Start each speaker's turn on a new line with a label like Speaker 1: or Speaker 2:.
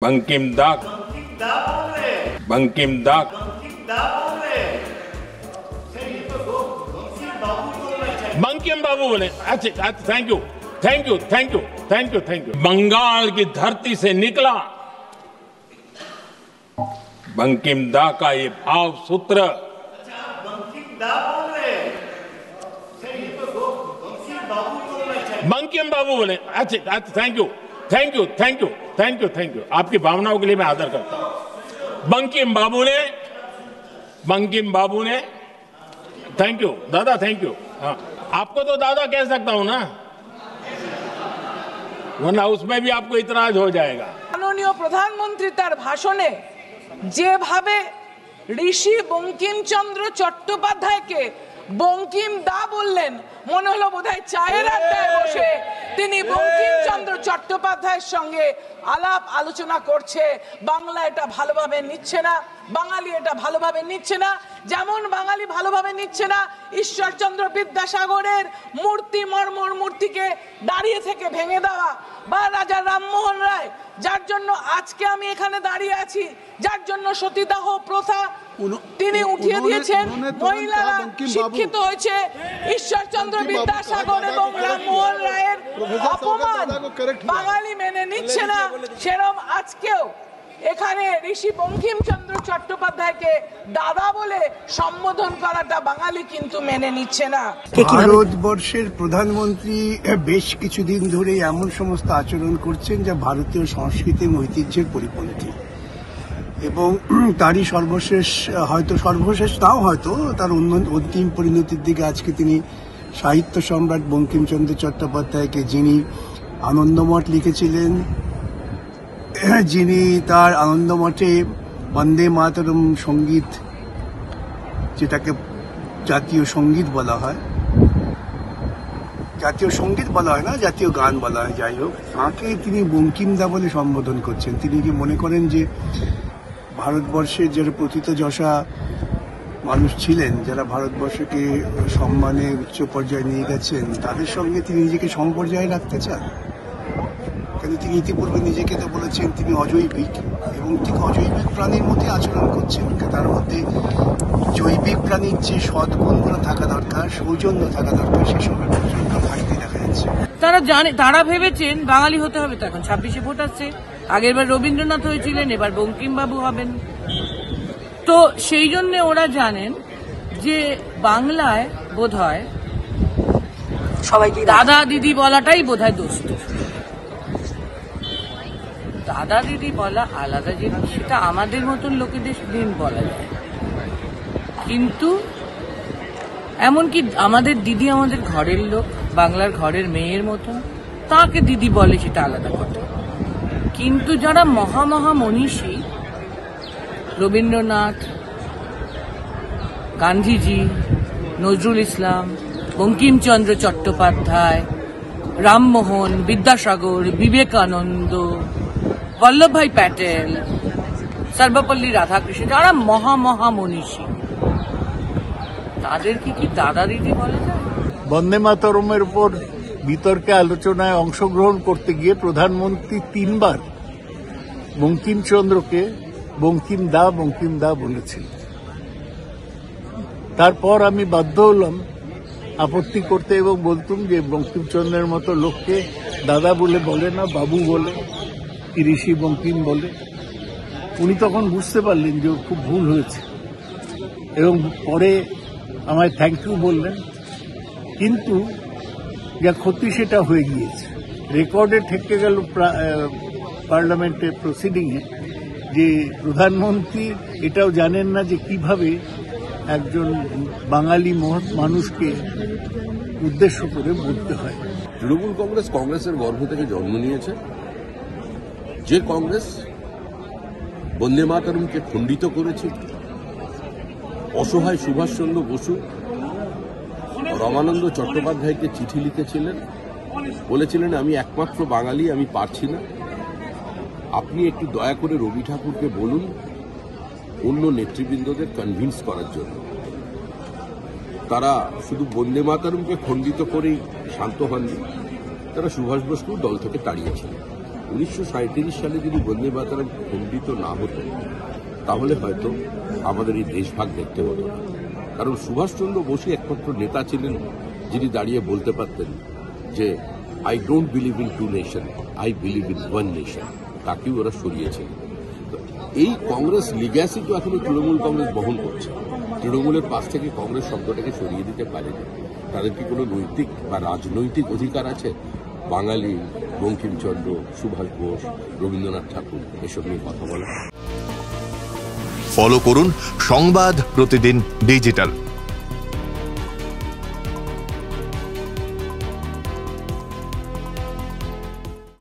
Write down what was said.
Speaker 1: बंकिम दा बंकिम दा बंकिम बाबू बोले। अच्छा, thank you thank you thank you thank you thank you. Bengal की धरती से निकला बंकिम दा का ये भाव सूत्र। बंकिम बाबू बोले। अच्छा, thank you thank you thank you thank you thank you. आपकी भावनाओं के लिए मैं आदर करता हूं। बंकिम बाबू ने थैंक यू दादा, थैंक यू। हाँ, आपको तो दादा कह सकता हूं ना, वरना उसमें भी आपको इतराज हो जाएगा।
Speaker 2: মাননীয় প্রধানমন্ত্রী তার ভাষণে যেভাবে ঋষি বঙ্কিমচন্দ্র চট্টোপাধ্যায়কে বঙ্কিম দা বললেন, মনে হলো বোধহয় চায়ের আড্ডায় বসে তিনি বঙ্কিমচন্দ্র চট্টোপাধ্যায়ের সঙ্গে আলাপ আলোচনা করছে। বাংলা এটা ভালোভাবে নিচ্ছে না, বাঙালি এটা ভালোভাবে নিচ্ছে না। যেমন বাঙালি ভালোভাবে নিচ্ছে না ঈশ্বরচন্দ্র বিদ্যাসাগরের মূর্তি, মর্মর মূর্তিকে দাঁড়িয়ে থেকে ভেঙে দেওয়া, বা রাজা রামমোহন রায় যার জন্য আজকে আমি এখানে দাঁড়িয়ে আছি, যার জন্য সতীদাহ প্রথা তিনি উঠিয়ে দিয়েছেন, মহিলারা শিক্ষিত হয়েছে। ঈশ্বরচন্দ্র বিদ্যাসাগর এবং রামমোহন রায়ের অপমান বাঙালি মেনে নিচ্ছে না। সেরকম আজকেও এখানে ঋষি বঙ্কিমচন্দ্র চট্টোপাধ্যায়কে দাদা বলে সম্বোধন করাটা বাঙালি কিন্তু মেনে নিচ্ছে না।
Speaker 3: ভারতবর্ষের প্রধানমন্ত্রী বেশ কিছুদিন ধরে এমন সমস্ত আচরণ করছেন যা ভারতীয় সংস্কৃতি এবং ঐতিহ্যের পরিপন্থী, এবং তারই সর্বশেষ নাও হয়তো তার অন্তিম পরিণতির দিকে আজকে তিনি সাহিত্য সম্রাট বঙ্কিমচন্দ্র চট্টোপাধ্যায়কে, যিনি আনন্দমঠ লিখেছিলেন, যিনি তার আনন্দমঠে বন্দে মাতরম সঙ্গীত, যেটাকে জাতীয় সঙ্গীত বলা হয়, জাতীয় সঙ্গীত বলা হয় না, জাতীয় গান বলা হয়, যাই হোক, তাঁকে তিনি বঙ্কিমদা বলে সম্বোধন করছেন। তিনি কি মনে করেন যে ভারতবর্ষের যারা প্রথিতযশা মানুষ ছিলেন, যারা ভারতবর্ষকে সম্মানে উচ্চ পর্যায়ে নিয়ে গেছেন, তাদের সঙ্গে তিনি নিজেকে সমপর্যায়ে রাখতে চান? কিন্তু তিনি ইতিপূর্বে নিজেকে তো বলেছেন তিনি অজৈবিক, এবং ঠিক অজৈবিক প্রাণীর মধ্যে আচরণ করছেন। তার মধ্যে জৈবিক প্রাণীর যে সদ্গুণগুলো থাকা দরকার, সৌজন্য থাকা দরকার, সেসবের প্রচন্ড ঘাটতি দেখা যাচ্ছে।
Speaker 4: তারা ভেবেছেন বাঙালি হতে হবে, তো এখন 26-এ ভোট আসছে, আগেরবার রবীন্দ্রনাথ হয়েছিলেন, এবার বঙ্কিমবাবু হবেন। তো সেই জন্য ওরা জানেন যে বাংলায় বোধহয় সবাইকে দাদা দিদি বলাটাই বোধহয় দোস্ত। দাদা দিদি বলা আলাদা জিনিস, সেটা আমাদের মতন লোকেদের দিন বলা যায়, কিন্তু এমনকি আমাদের দিদি আমাদের ঘরের লোক, বাংলার ঘরের মেয়ের মতন, তাকে দিদি বলে সেটা আলাদা কথা। কিন্তু যারা মহা মনীষী, রবীন্দ্রনাথ, গান্ধীজি, নজরুল ইসলাম, বঙ্কিমচন্দ্র চট্টোপাধ্যায়, রামমোহন, বিদ্যাসাগর, বিবেকানন্দ, বল্লভভাই প্যাটেল, সর্বপল্লী রাধাকৃষ্ণ, যারা মহা মনীষী, তাদেরকে কি দাদা দিদি বলা যায়?
Speaker 5: বন্দে মাতরমের উপর বিতর্কে আলোচনায় অংশগ্রহণ করতে গিয়ে প্রধানমন্ত্রী 3 বার বঙ্কিমচন্দ্রকে বঙ্কিম দা বলেছিল। তারপর আমি বাধ্য হলাম আপত্তি করতে এবং বলতুম যে বঙ্কিমচন্দ্রের মতো লোককে দাদা বলে না, বাবু বলে, ঋষি বঙ্কিম বলে। উনি তখন বুঝতে পারলেন যে খুব ভুল হয়েছে এবং পরে আমায় থ্যাংক ইউ বললেন, কিন্তু যা ক্ষতি সেটা হয়ে গিয়েছে। রেকর্ডে ঠেকে গেল পার্লামেন্টের প্রসিডিংয়ে যে প্রধানমন্ত্রী এটাও জানেন না যে কিভাবে একজন বাঙালি মানুষকে উদ্দেশ্য করে বলতে হয়।
Speaker 6: তৃণমূল কংগ্রেসের গর্ভ থেকে জন্ম নিয়েছে, যে কংগ্রেস বন্দে মাতরমকে খণ্ডিত করেছিল, অসহায় সুভাষচন্দ্র বসু রমানন্দ চট্টোপাধ্যায়কে চিঠি লিখেছিলেন, বলেছিলেন আমি একমাত্র বাঙালি, আমি পারছি না, আপনি একটু দয়া করে রবি ঠাকুরকে বলুন অন্য নেতৃবৃন্দদের কনভিন্স করার জন্য। তারা শুধু বন্দে মাতরমকে খণ্ডিত করেই শান্ত হননি, তারা সুভাষ বসুর দল থেকে তাড়িয়েছিলেন। 1937 সালে যদি বন্দে মাতরম খণ্ডিত না হতো তাহলে হয়তো আমাদের এই দেশভাগ দেখতে হতো না। কারণ সুভাষচন্দ্র বসু একমাত্র নেতা ছিলেন যিনি দাঁড়িয়ে বলতে পারতেন যে I don't believe in two nation, I believe in one nation. তাকেও ওরা সরিয়েছেন। এই কংগ্রেস লিগ্যাসি তো এখন তৃণমূল কংগ্রেস বহন করছে। তৃণমূলের পাশ থেকে কংগ্রেস শব্দটাকে সরিয়ে দিতে পারেনি। তাদের কি কোনো নৈতিক বা রাজনৈতিক অধিকার আছে বাঙালি, বঙ্কিমচন্দ্র, সুভাষ বোস, রবীন্দ্রনাথ ঠাকুর এসব নিয়ে কথা বলা?
Speaker 7: ফলো করুন সংবাদ প্রতিদিন ডিজিটাল।